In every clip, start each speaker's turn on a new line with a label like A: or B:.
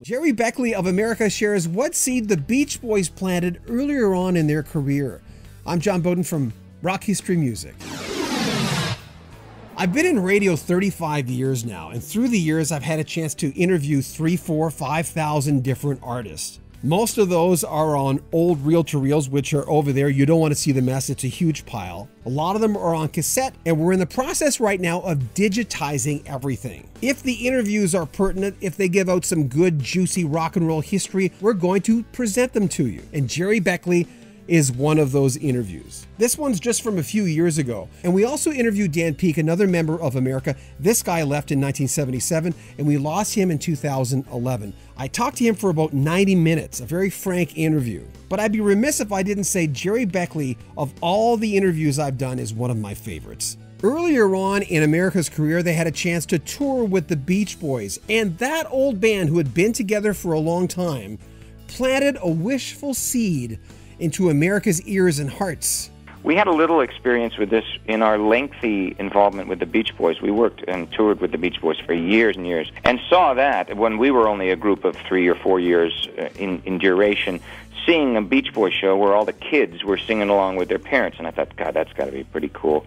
A: Gerry Beckley of America shares what seed the Beach Boys planted earlier on in their career. I'm John Bowden from Rock History Music. I've been in radio 35 years now, and through the years I've had a chance to interview 3,000, 4,000, 5,000 different artists. Most of those are on old reel-to-reels, which are over there. You don't want to see the mess. It's a huge pile. A lot of them are on cassette, and we're in the process right now of digitizing everything. If the interviews are pertinent, if they give out some good, juicy rock and roll history, we're going to present them to you. And Gerry Beckley is one of those interviews. This one's just from a few years ago. And we also interviewed Dan Peek, another member of America. This guy left in 1977, and we lost him in 2011. I talked to him for about 90 minutes, a very frank interview. But I'd be remiss if I didn't say Gerry Beckley, of all the interviews I've done, is one of my favorites. Earlier on in America's career, they had a chance to tour with the Beach Boys, and that old band who had been together for a long time planted a wishful seed into America's ears and hearts.
B: We had a little experience with this in our lengthy involvement with the Beach Boys. We worked and toured with the Beach Boys for years and years, and saw that when we were only a group of 3 or 4 years in duration, seeing a Beach Boys show where all the kids were singing along with their parents, and I thought, God, that's got to be pretty cool.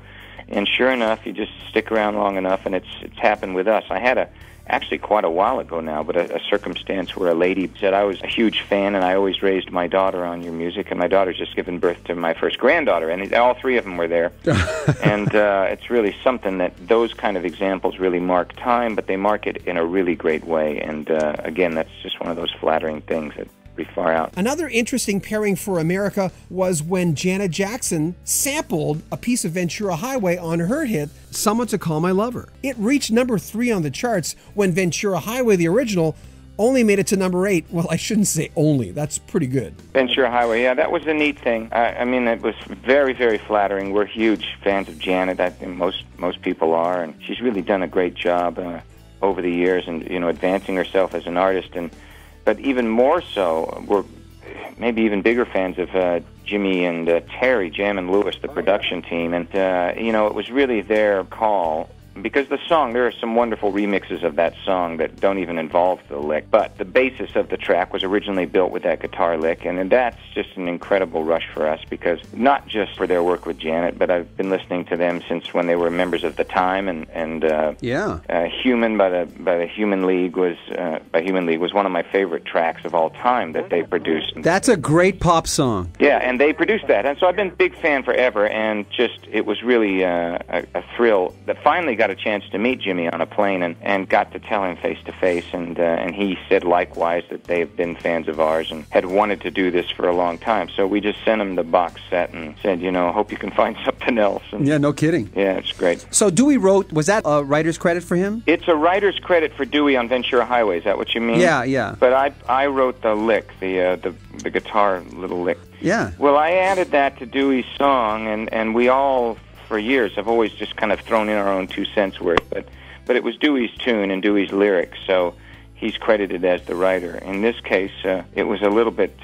B: And sure enough, you just stick around long enough, and it's happened with us. I had actually quite a while ago now, but a circumstance where a lady said, I was a huge fan and I always raised my daughter on your music, and my daughter's just given birth to my first granddaughter, and all three of them were there. And it's really something that those kind of examples really mark time, but they mark it in a really great way. And again, that's just one of those flattering things that far out.
A: Another interesting pairing for America was when Janet Jackson sampled a piece of Ventura Highway on her hit, Someone to Call My Lover. It reached number 3 on the charts when Ventura Highway, the original, only made it to number 8. Well, I shouldn't say only. That's pretty good.
B: Ventura Highway, yeah, that was a neat thing. I mean, it was very, very flattering. We're huge fans of Janet. I think most people are, and she's really done a great job over the years, and advancing herself as an artist. But even more so, we're maybe even bigger fans of Jimmy and Terry, Jam and Lewis, the production team. And, it was really their call. Because the song, there are some wonderful remixes of that song that don't even involve the lick. But the basis of the track was originally built with that guitar lick, and that's just an incredible rush for us, because not just for their work with Janet, but I've been listening to them since when they were members of The Time, and Human by the Human League was one of my favorite tracks of all time that they produced.
C: That's a great pop song.
B: Yeah, and they produced that, and so I've been a big fan forever, and just it was really a thrill that finally got a chance to meet Jimmy on a plane and got to tell him face to face, and he said likewise that they have been fans of ours and had wanted to do this for a long time. So we just sent him the box set and said, hope you can find something else. And
C: yeah, no kidding.
B: Yeah, it's great.
C: So Dewey was that a writer's credit for him?
B: It's a writer's credit for Dewey on Ventura Highway. Is that what you mean?
C: Yeah.
B: But I wrote the lick, the guitar little lick.
C: Yeah.
B: Well, I added that to Dewey's song, and we all, for years, have always just kind of thrown in our own 2 cents worth, but it was Dewey's tune and Dewey's lyrics, so he's credited as the writer. In this case, it was a little bit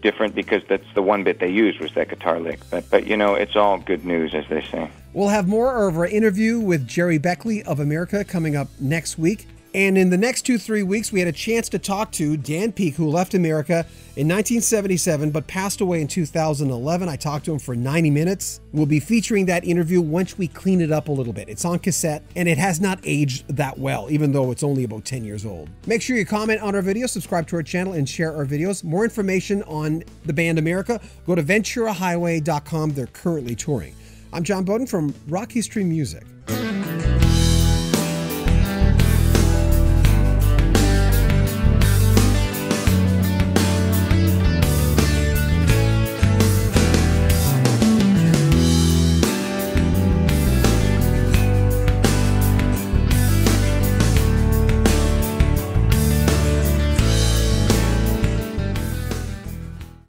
B: different, because that's the one bit they used was that guitar lick, but it's all good news, as they say.
A: We'll have more of our interview with Gerry Beckley of America coming up next week. And in the next 2-3 weeks, we had a chance to talk to Dan Peek, who left America in 1977 but passed away in 2011. I talked to him for 90 minutes. We'll be featuring that interview once we clean it up a little bit. It's on cassette, and it has not aged that well, even though it's only about 10 years old. Make sure you comment on our video, subscribe to our channel, and share our videos. More information on the band America, go to VenturaHighway.com. They're currently touring. I'm John Bowden from Rock History Music.